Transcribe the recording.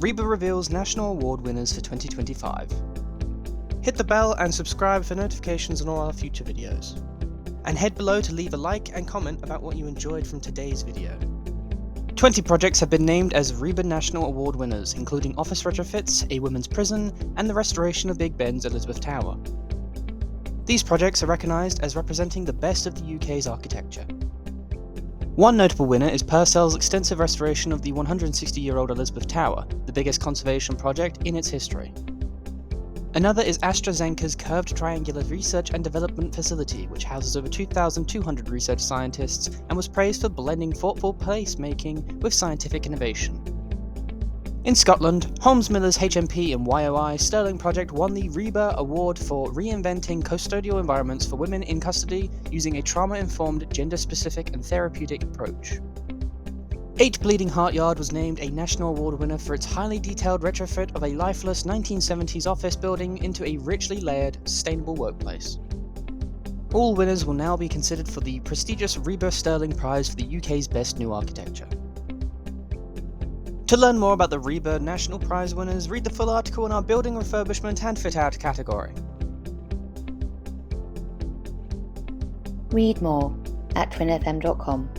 RIBA reveals National Award Winners for 2025. Hit the bell and subscribe for notifications on all our future videos. And head below to leave a like and comment about what you enjoyed from today's video. 20 projects have been named as RIBA National Award Winners, including office retrofits, a women's prison, and the restoration of Big Ben's Elizabeth Tower. These projects are recognised as representing the best of the UK's architecture. One notable winner is Purcell's extensive restoration of the 160-year-old Elizabeth Tower, the biggest conservation project in its history. Another is AstraZeneca's curved triangular research and development facility, which houses over 2,200 research scientists and was praised for blending thoughtful placemaking with scientific innovation. In Scotland, Holmes Miller's HMP and YOI Stirling project won the RIBA Award for reinventing custodial environments for women in custody using a trauma-informed, gender-specific and therapeutic approach. 8 Bleeding Heart Yard was named a National Award winner for its highly detailed retrofit of a lifeless 1970s office building into a richly layered, sustainable workplace. All winners will now be considered for the prestigious RIBA Stirling Prize for the UK's Best New Architecture. To learn more about the RIBA National Prize winners, read the full article in our Building Refurbishment and Fit Out category. Read more at TWinFM.com.